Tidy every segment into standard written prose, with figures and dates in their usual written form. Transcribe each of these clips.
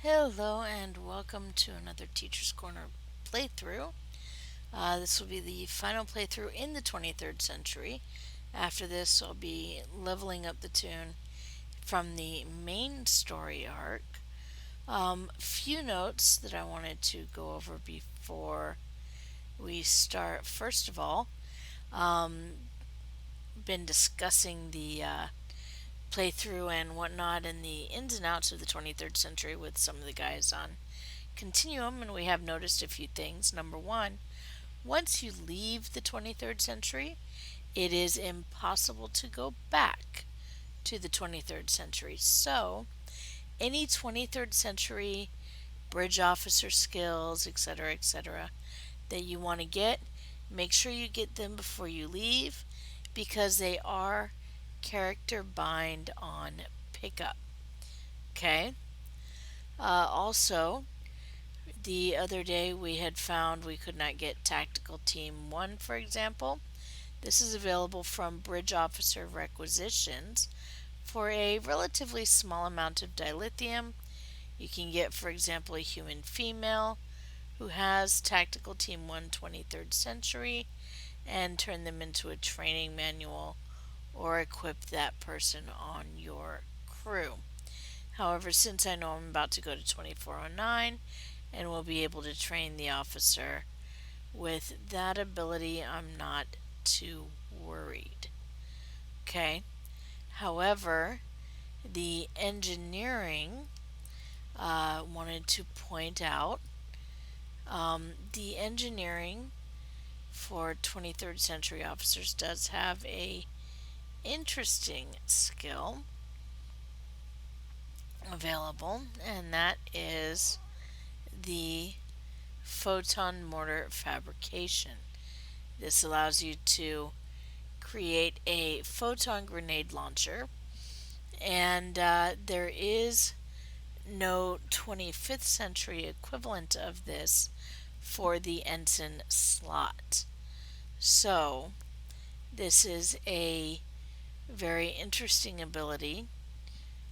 Hello and welcome to another Teacher's Corner playthrough. This will be the final playthrough in the 23rd century. After this, I'll be leveling up the tune from the main story arc. Few notes that I wanted to go over before we start. First of all, been discussing the playthrough and whatnot and the ins and outs of the 23rd century with some of the guys on Continuum, and we have noticed a few things. Number one, once you leave the 23rd century, it is impossible to go back to the 23rd century. So, any 23rd century bridge officer skills, etc., that you want to get, make sure you get them before you leave because they are character bind on pickup. Okay? Also, the other day we had found we could not get Tactical Team 1, for example. This is available from Bridge Officer Requisitions for a relatively small amount of dilithium. You can get, for example, a human female who has Tactical Team 1 23rd Century and turn them into a training manual or equip that person on your crew. However, since I know I'm about to go to 2409 and will be able to train the officer with that ability, I'm not too worried. Okay? However, the engineering wanted to point out the engineering for 23rd century officers does have a interesting skill available, and that is the photon mortar fabrication. This allows you to create a photon grenade launcher, and there is no 25th century equivalent of this for the ensign slot. So, this is a very interesting ability,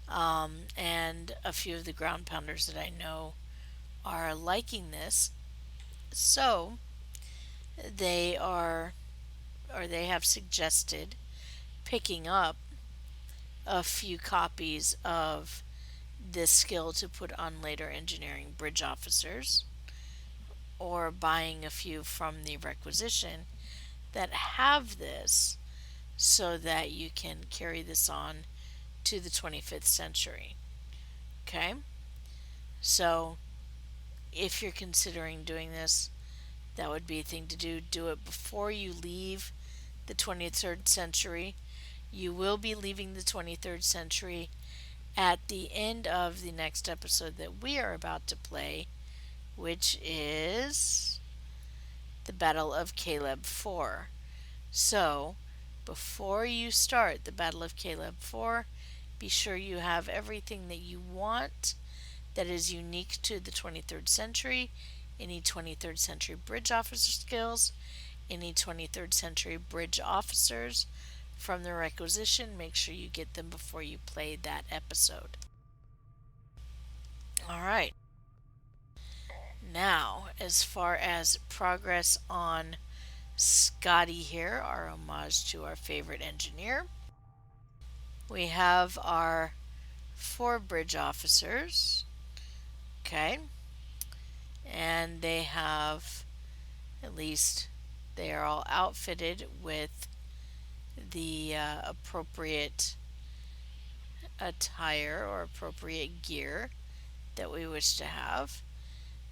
and a few of the ground pounders that I know are liking this. So, they are, or they have suggested picking up a few copies of this skill to put on later engineering bridge officers, or buying a few from the requisition that have this so that you can carry this on to the 25th century. Okay? So, if you're considering doing this, that would be a thing to do. Do it before you leave the 23rd century. You will be leaving the 23rd century at the end of the next episode that we are about to play, which is the Battle of Caleb 4. So, before you start the Battle of Caleb 4, be sure you have everything that you want that is unique to the 23rd century, any 23rd century bridge officer skills, any 23rd century bridge officers from the requisition. Make sure you get them before you play that episode. All right. Now, as far as progress on Scotty here, our homage to our favorite engineer, we have our 4 bridge officers. Okay. And they have, at least, they are all outfitted with the appropriate attire or appropriate gear that we wish to have.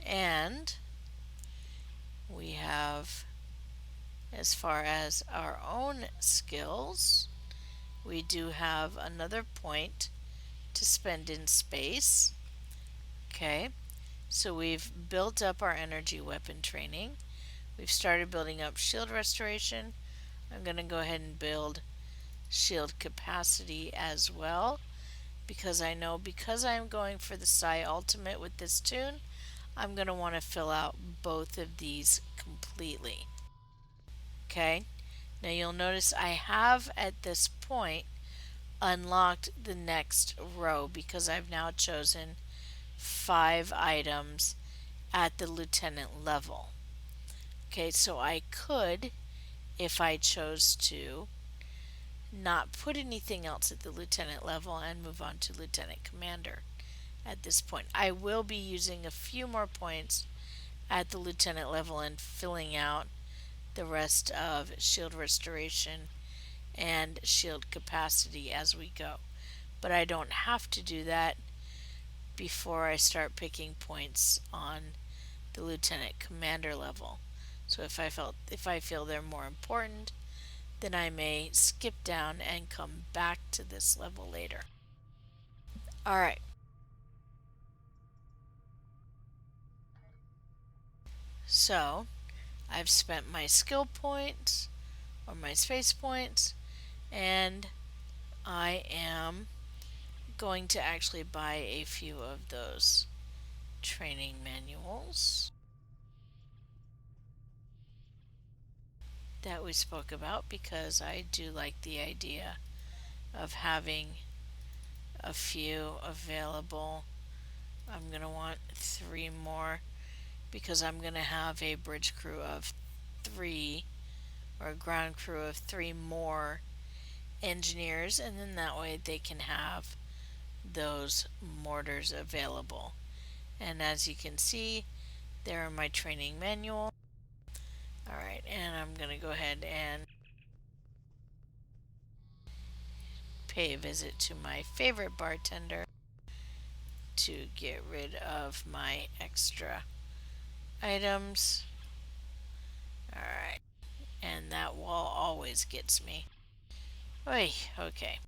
And we have, as far as our own skills, we do have another point to spend in space. Okay, so we've built up our energy weapon training. We've started building up shield restoration. I'm going to go ahead and build shield capacity as well, because I know because I'm going for the Psi Ultimate with this tune, I'm going to want to fill out both of these completely. Okay, now you'll notice I have at this point unlocked the next row because I've now chosen 5 items at the lieutenant level. Okay, so I could, if I chose to, not put anything else at the lieutenant level and move on to lieutenant commander at this point. I will be using a few more points at the lieutenant level and filling out the rest of shield restoration and shield capacity as we go. But I don't have to do that before I start picking points on the lieutenant commander level. So if I feel they're more important, then I may skip down and come back to this level later. All right. So I've spent my skill points or my space points, and I am going to actually buy a few of those training manuals that we spoke about, because I do like the idea of having a few available. I'm going to want 3 more because I'm going to have a bridge crew of 3 or a ground crew of 3 more engineers, and then that way they can have those mortars available. And as you can see, there are my training manual. Alright, and I'm going to go ahead and pay a visit to my favorite bartender to get rid of my extra items. Alright, and that wall always gets me. Oy, okay.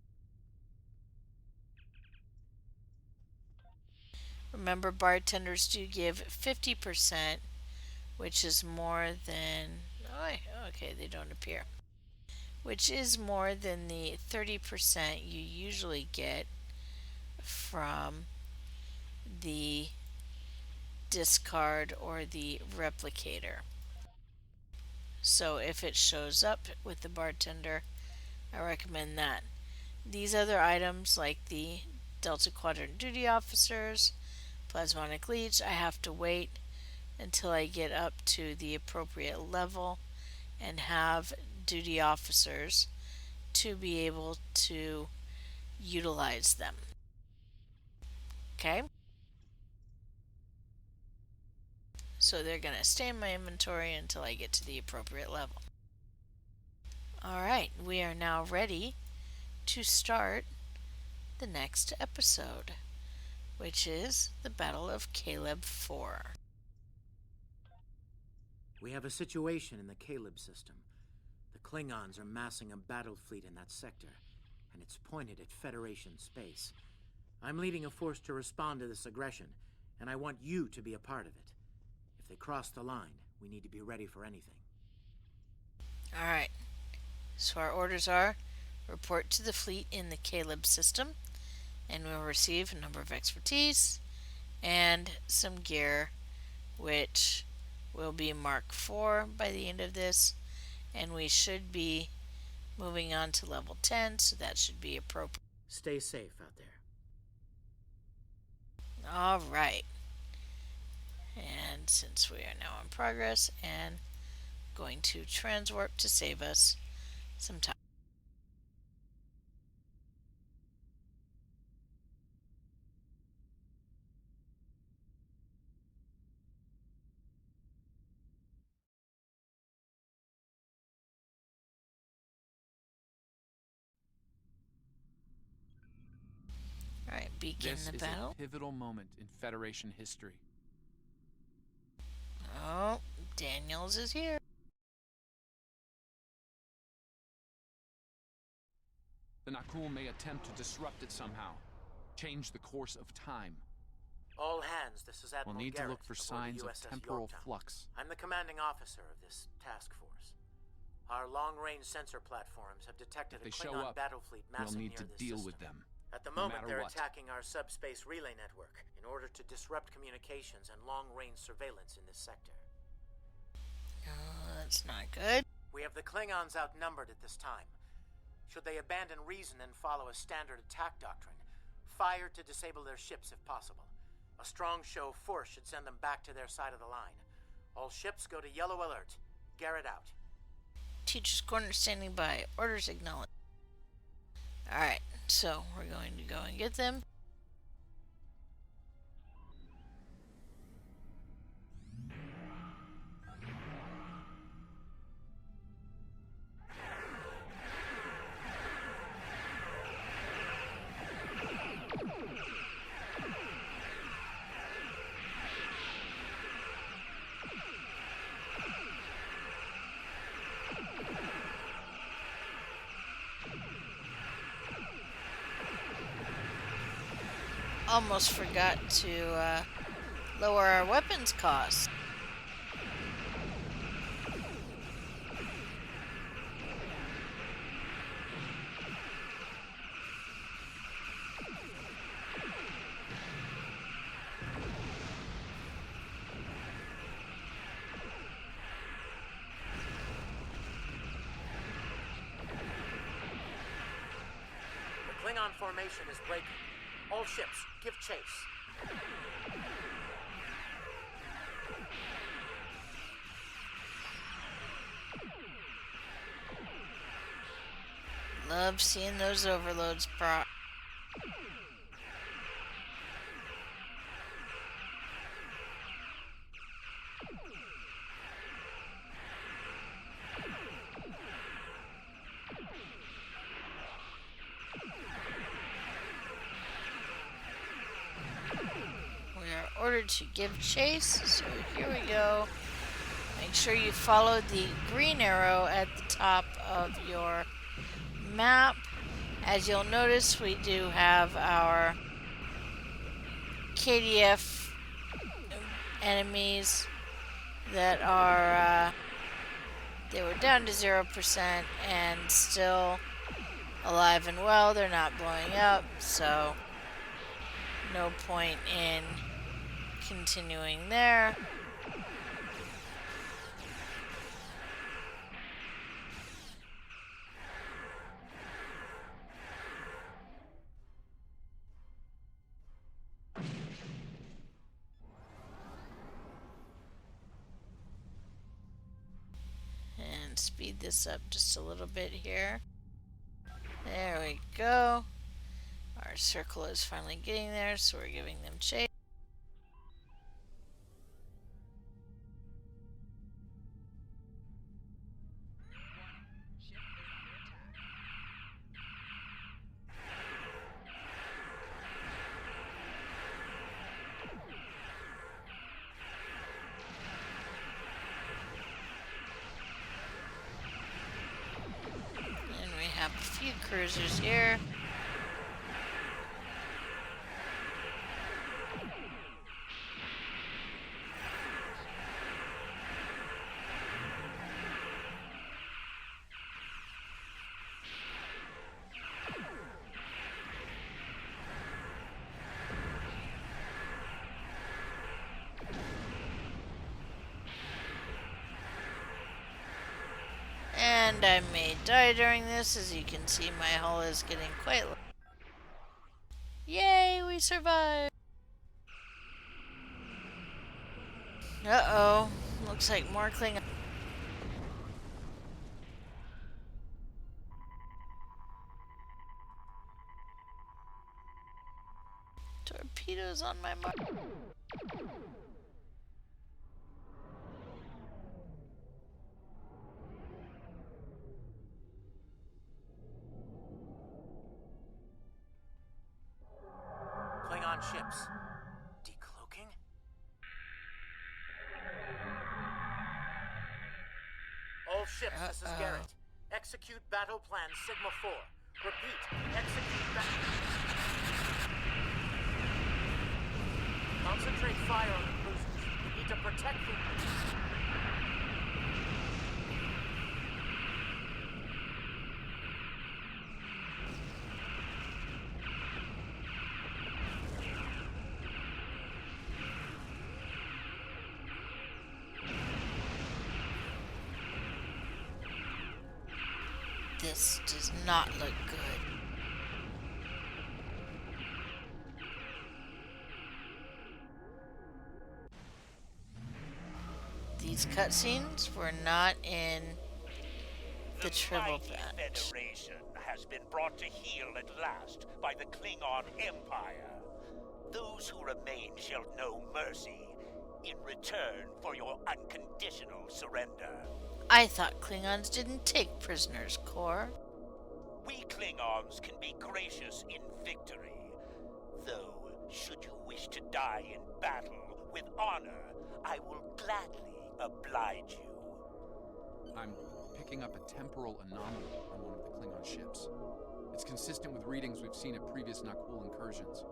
Remember, bartenders do give 50%, which is more than... okay, they don't appear. Which is more than the 30% you usually get from the discard or the replicator. So if it shows up with the bartender, I recommend that. These other items, like the Delta Quadrant Duty Officers, Plasmonic Leech, I have to wait until I get up to the appropriate level and have duty officers to be able to utilize them. Okay? So they're going to stay in my inventory until I get to the appropriate level. Alright, we are now ready to start the next episode, which is the Battle of Caleb 4. We have a situation in the Caleb system. The Klingons are massing a battle fleet in that sector, and it's pointed at Federation space. I'm leading a force to respond to this aggression, and I want you to be a part of it. If they cross the line, we need to be ready for anything. Alright, so our orders are: report to the fleet in the Caleb system, and we'll receive a number of expertise and some gear, which will be Mark 4 by the end of this, and we should be moving on to level 10, so that should be appropriate. Stay safe out there. Alright. And since we are now in progress and going to transwarp to save us some time. Alright, begin the battle. This is a pivotal moment in Federation history. Oh, Daniels is here. The Nakul may attempt to disrupt it somehow, change the course of time. All hands, this is Admiral We'll need Garrett to look for signs of USS temporal Yorktown. flux. I'm the commanding officer of this task force. Our long-range sensor platforms have detected If they a show Klingon up, battle fleet we'll massing need near to this deal system. with them. At the no moment, matter they're what. attacking our subspace relay network in order to disrupt communications and long-range surveillance in this sector. Oh, that's not good. We have the Klingons outnumbered at this time. Should they abandon reason and follow a standard attack doctrine, fire to disable their ships if possible. A strong show force should send them back to their side of the line. All ships go to yellow alert. Garrett out. Teacher's corner standing by. Orders acknowledged. Alright, so we're going to go and get them. Almost forgot to lower our weapons costs. The Klingon formation is breaking. All ships, give chase. Love seeing those overloads proc. Ordered to give chase, so here we go. Make sure you follow the green arrow at the top of your map. As you'll notice, we do have our KDF enemies that are they were down to 0% and still alive and well. They're not blowing up, so no point in continuing there. And speed this up just a little bit here. There we go. Our circle is finally getting there, so we're giving them chase. Have a few cruisers here. And I may die during this. As you can see, my hull is getting quite low. Yay, we survived! Uh-oh. Looks like more Klingon. Torpedoes on my mark. Klingon ships. Decloaking? All ships, this is Garrett. Execute battle plan Sigma 4. Repeat, execute battle... Concentrate fire on the cruisers. We need to protect them. This does not look good. These cutscenes were not in the The Tribble mighty patch. Federation has been brought to heel at last by the Klingon Empire. Those who remain shall know mercy in return for your unconditional surrender. I thought Klingons didn't take prisoners, Core. We Klingons can be gracious in victory, though should you wish to die in battle with honor, I will gladly oblige you. I'm picking up a temporal anomaly on one of the Klingon ships. It's consistent with readings we've seen at previous Nakul incursions.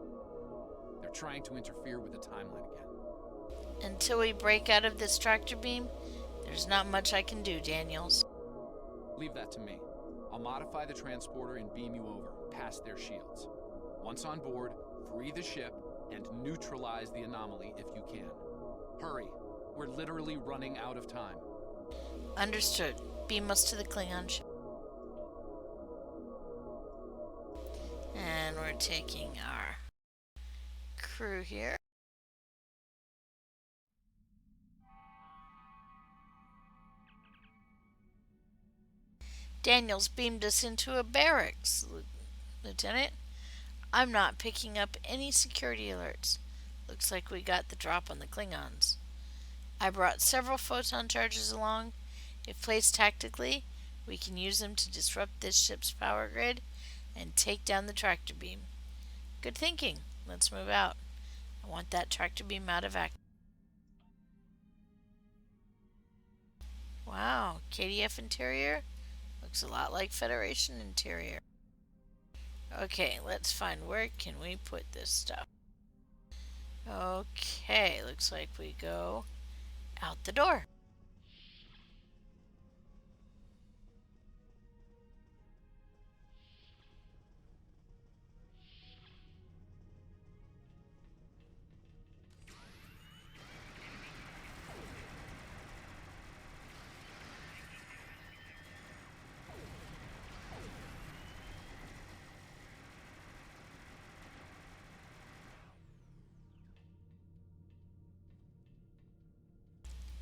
They're trying to interfere with the timeline again. Until we break out of this tractor beam, there's not much I can do, Daniels. Leave that to me. I'll modify the transporter and beam you over, past their shields. Once on board, free the ship and neutralize the anomaly if you can. Hurry. We're literally running out of time. Understood. Beam us to the Klingon ship. And we're taking our crew here. Daniels beamed us into a barracks, Lieutenant. I'm not picking up any security alerts. Looks like we got the drop on the Klingons. I brought several photon charges along. If placed tactically, we can use them to disrupt this ship's power grid and take down the tractor beam. Good thinking. Let's move out. I want that tractor beam out of action. Wow, KDF interior? Looks a lot like Federation interior. Okay, let's find where can we put this stuff. Okay, looks like we go out the door.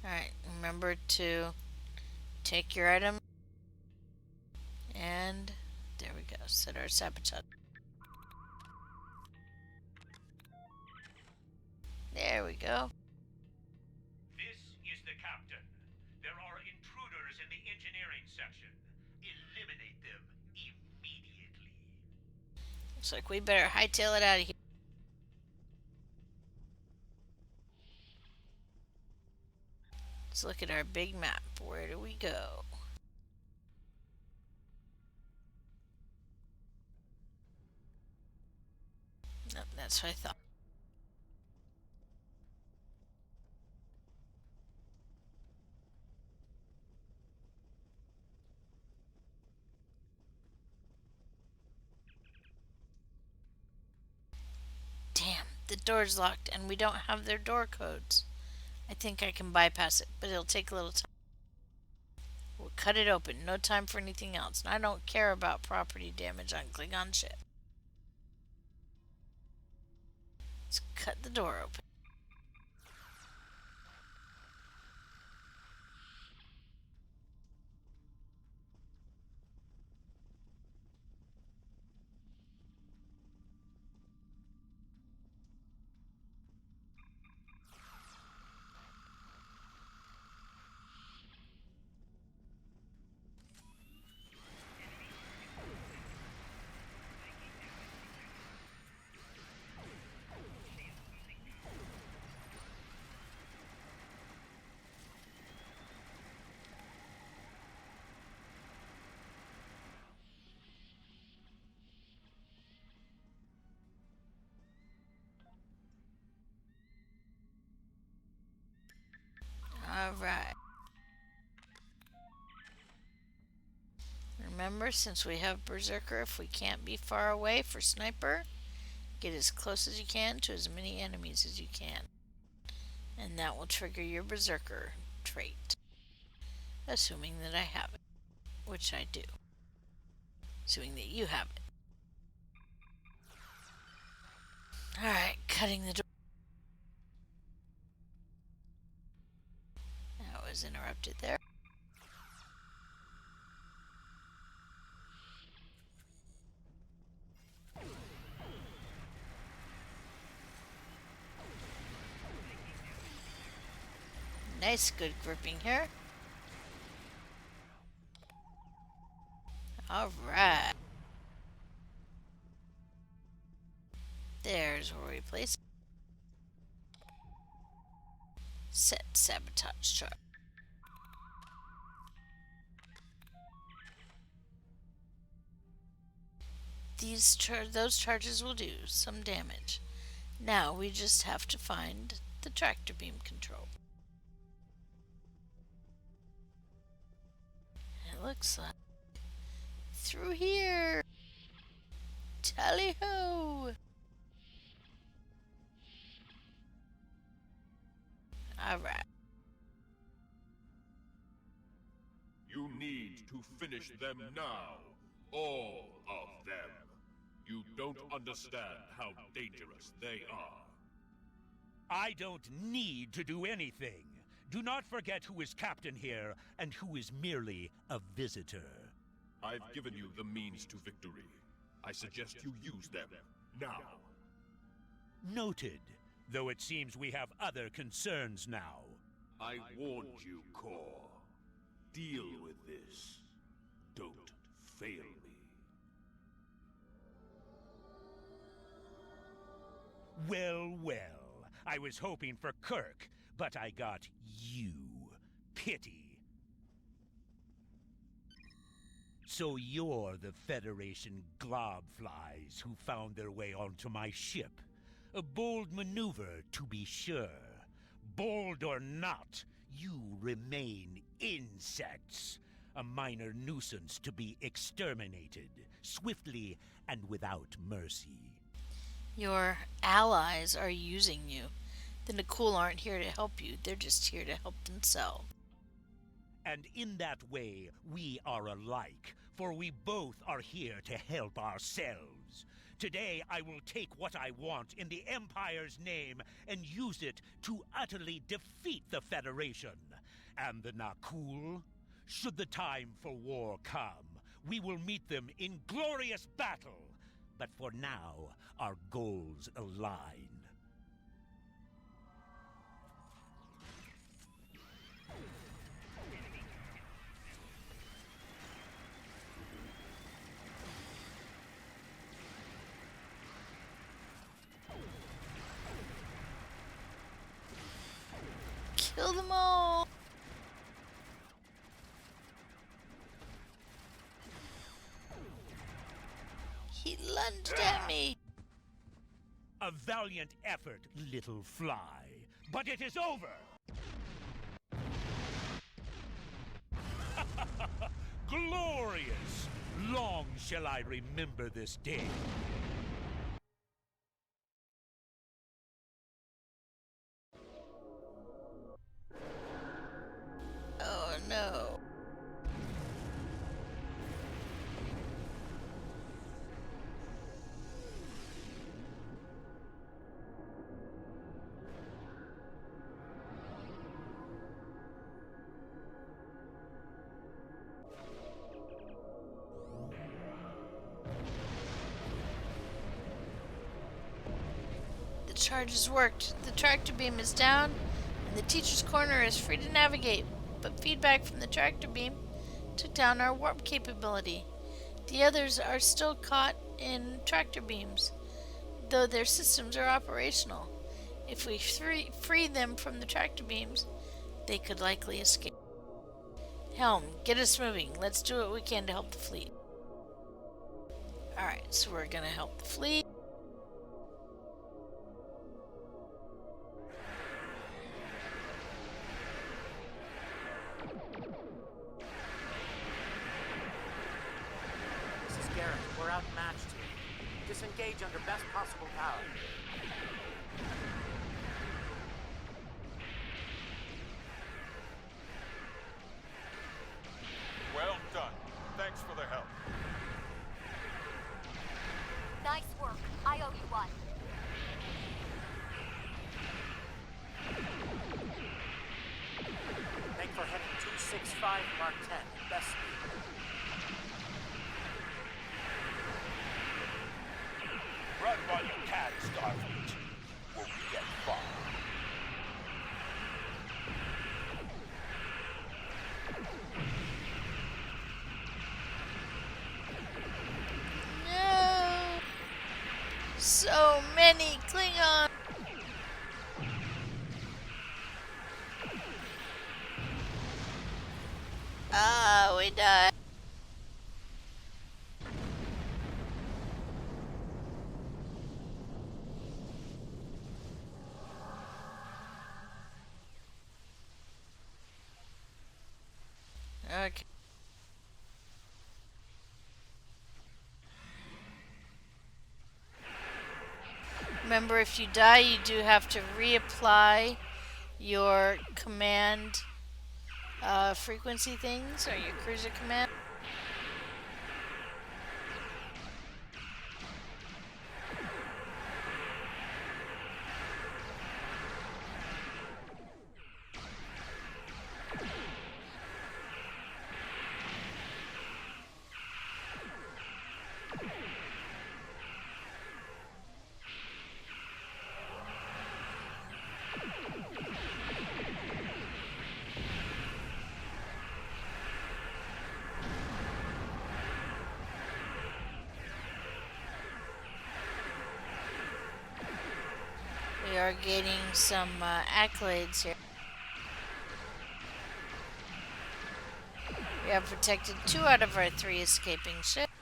Alright, remember to take your item. And there we go. Set our sabotage. There we go. This is the captain. There are intruders in the engineering section. Eliminate them immediately. Looks like we better hightail it out of here. Let's look at our big map. Where do we go? Nope, that's what I thought. Damn, the door's locked and we don't have their door codes. I think I can bypass it, but it'll take a little time. We'll cut it open. No time for anything else. And I don't care about property damage on Klingon ship. Let's cut the door open. Alright. Remember, since we have Berserker, if we can't be far away for Sniper, get as close as you can to as many enemies as you can. And that will trigger your Berserker trait. Assuming that I have it. Which I do. Assuming that you have it. Alright, cutting the door. That was interrupted there. Nice, good gripping here. Alright. There's where we place. Set sabotage charge. Those charges will do some damage. Now we just have to find the tractor beam control. It looks like through here. Tally-ho! Alright. You need to finish them now. All of them. You don't understand how dangerous they are. I don't need to do anything. Do not forget who is captain here and who is merely a visitor. I've given you the means to victory. I suggest you use them now. Noted, though it seems we have other concerns now. I warned you, Core. Deal with this. Don't fail me. Well, well. I was hoping for Kirk, but I got you. Pity. So you're the Federation globflies who found their way onto my ship. A bold maneuver, to be sure. Bold or not, you remain insects. A minor nuisance to be exterminated, swiftly and without mercy. Your allies are using you. The Nakul aren't here to help you, they're just here to help themselves. And in that way, we are alike, for we both are here to help ourselves. Today, I will take what I want in the Empire's name and use it to utterly defeat the Federation. And the Nakul? Should the time for war come, we will meet them in glorious battle. But for now, our goals align. Kill them all! He lunged at me! A valiant effort, little fly. But it is over! Glorious! Long shall I remember this day. Oh no. The charge has worked. The tractor beam is down, and the teacher's corner is free to navigate. But feedback from the tractor beam took down our warp capability. The others are still caught in tractor beams, though their systems are operational. If we free them from the tractor beams, they could likely escape. Helm, get us moving. Let's do what we can to help the fleet. Alright, so we're gonna help the fleet. We're outmatched here. Disengage under best possible power. Well done. Thanks for the help. Nice work. I owe you one. Make for 35 Mark 10, best speed. Run while you can, Starfleet. Won't get far. No! So many Klingons! Ah, we died. Okay. Remember, if you die, you do have to reapply your command frequency things, or your cruiser command. We are gaining some accolades here. We have protected 2 out of our 3 escaping ships.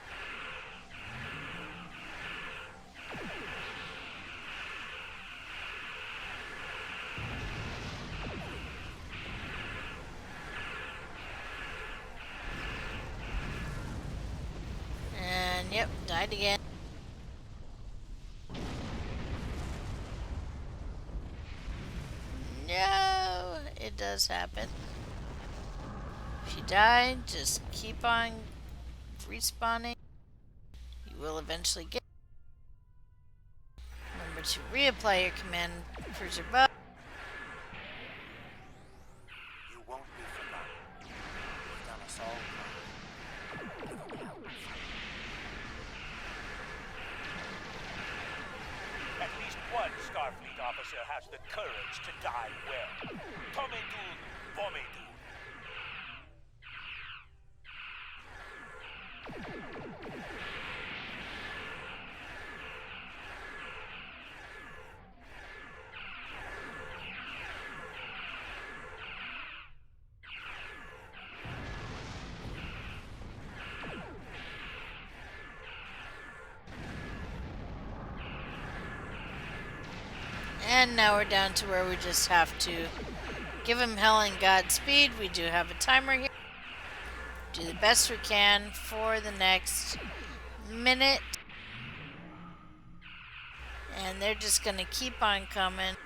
And yep, died again. No, it does happen. If you die, just keep on respawning. You will eventually get. Remember to reapply your command cruiser buff. You won't be forgotten. You've done us all At least one Starfleet officer has the courage to die well. Tomedun Vomedun. And now we're down to where we just have to give him hell and Godspeed. We do have a timer here. Do the best we can for the next minute. And they're just going to keep on coming.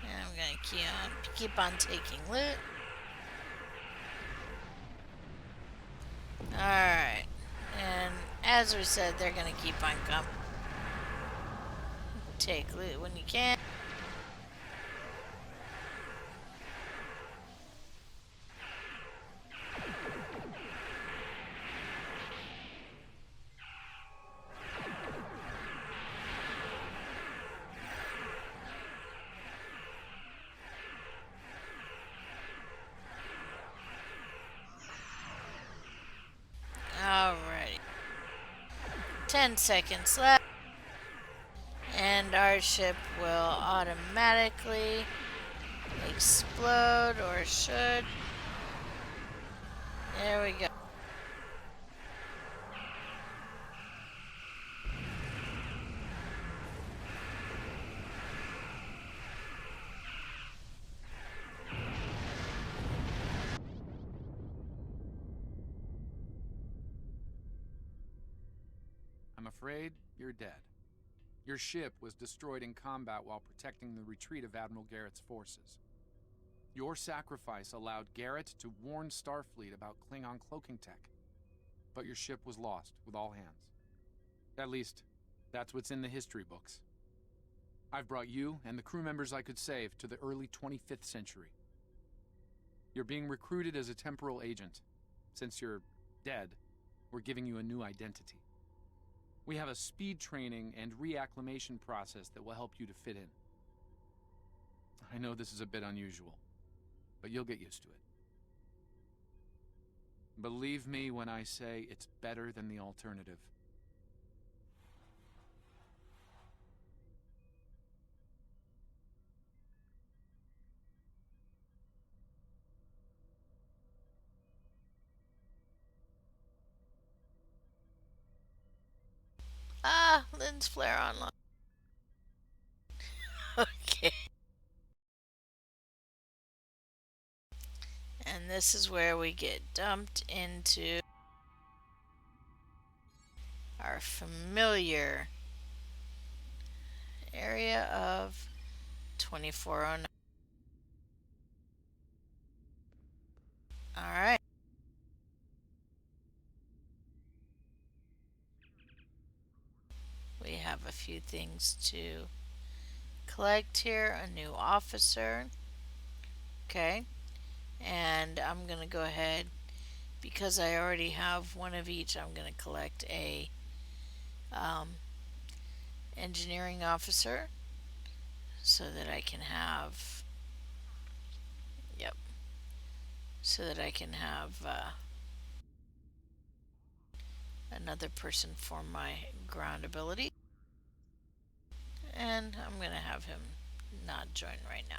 And I'm going to keep on taking loot. Alright. And as we said, they're going to keep on coming. Take loot when you can. Alrighty. 10 seconds left. And our ship will automatically explode, or should. There we go. I'm afraid you're dead. Your ship was destroyed in combat while protecting the retreat of Admiral Garrett's forces. Your sacrifice allowed Garrett to warn Starfleet about Klingon cloaking tech. but your ship was lost with all hands. At least, that's what's in the history books. I've brought you and the crew members I could save to the early 25th century. You're being recruited as a temporal agent. Since you're dead, we're giving you a new identity. We have a speed training and reacclimation process that will help you to fit in. I know this is a bit unusual, but you'll get used to it. Believe me when I say it's better than the alternative. Lens flare online. Okay. And this is where we get dumped into our familiar area of 2409. Alright. We have a few things to collect here. A new officer. Okay. And I'm going to go ahead, because I already have one of each, I'm going to collect a engineering officer so that I can have, yep, so that I can have another person for my ground ability. And I'm going to have him not join right now,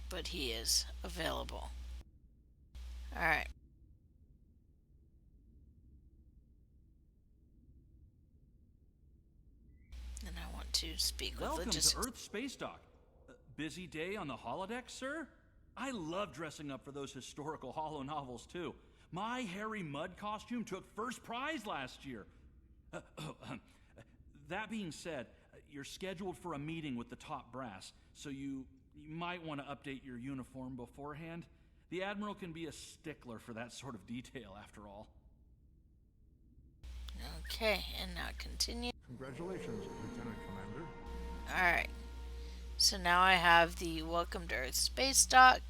but he is available. Alright. And I want to speak with Welcome logistics. to Earth Space Dock. Busy day on the holodeck, sir? I love dressing up for those historical holo novels, too. My Harry Mudd costume took first prize last year. That being said, you're scheduled for a meeting with the top brass, so you might want to update your uniform beforehand. The Admiral can be a stickler for that sort of detail, after all. Okay, and now continue. Congratulations, Lieutenant Commander. Alright, so now I have the Welcome to Earth Space Dock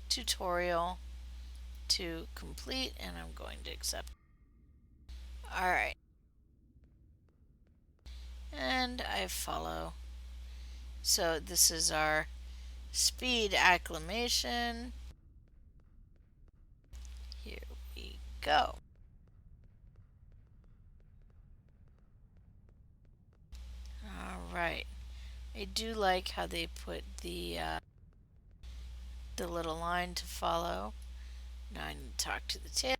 tutorial to complete, and I'm going to accept. Alright. And I follow. So this is our speed acclimation. Here we go. Alright. I do like how they put the little line to follow. Now I need to talk to the tail.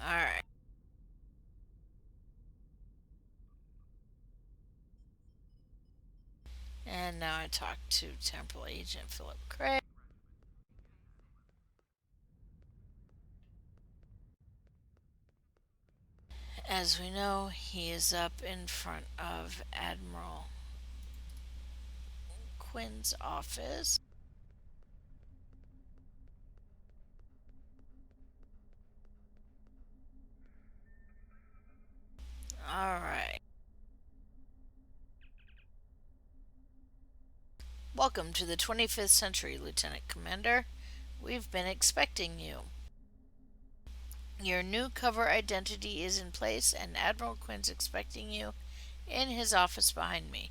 Alright. And now I talk to Temporal Agent Philip Craig. As we know, he is up in front of Admiral Quinn's office. Alright. Welcome to the 25th century, Lieutenant Commander. We've been expecting you. Your new cover identity is in place, and Admiral Quinn's expecting you in his office behind me.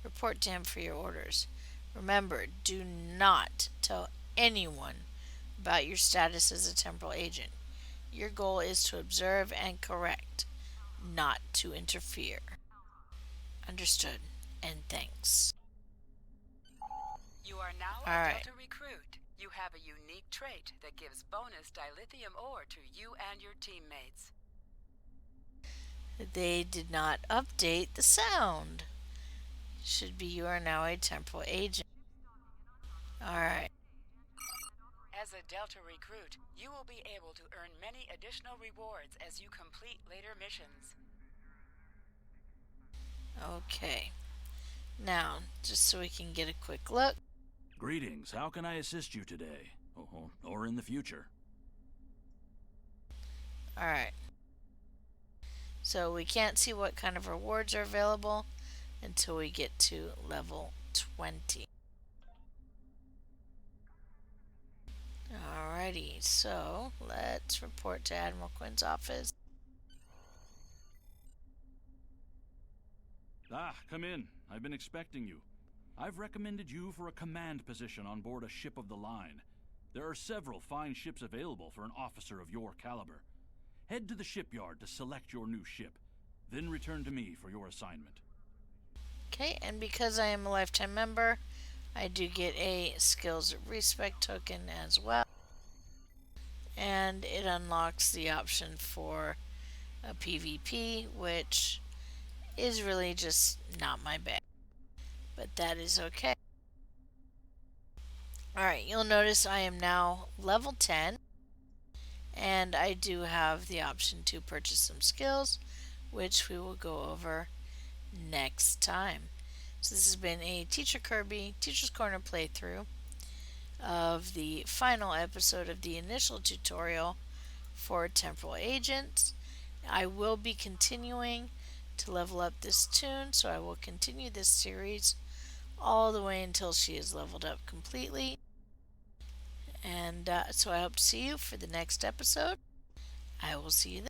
Report to him for your orders. Remember, do not tell anyone about your status as a temporal agent. Your goal is to observe and correct, not to interfere. Understood, and thanks. You are now All a right. Delta recruit. You have a unique trait that gives bonus dilithium ore to you and your teammates. They did not update the sound. Should be you are now a temporal agent. Alright. As a Delta recruit, you will be able to earn many additional rewards as you complete later missions. Okay. Now, just so we can get a quick look. Greetings, how can I assist you today? Or in the future? Alright. So we can't see what kind of rewards are available until we get to level 20. Alrighty, so let's report to Admiral Quinn's office. Come in. I've been expecting you. I've recommended you for a command position on board a ship of the line. There are several fine ships available for an officer of your caliber. Head to the shipyard to select your new ship, then return to me for your assignment. Okay, and because I am a lifetime member, I do get a skills respect token as well. And it unlocks the option for a PvP, which is really just not my bag. But that is okay. Alright, you'll notice I am now level 10. And I do have the option to purchase some skills, which we will go over next time. So this has been a Teacher Kirby Teacher's Corner playthrough of the final episode of the initial tutorial for Temporal Agents. I will be continuing to level up this toon, so I will continue this series all the way until she is leveled up completely. And so I hope to see you for the next episode. I will see you then.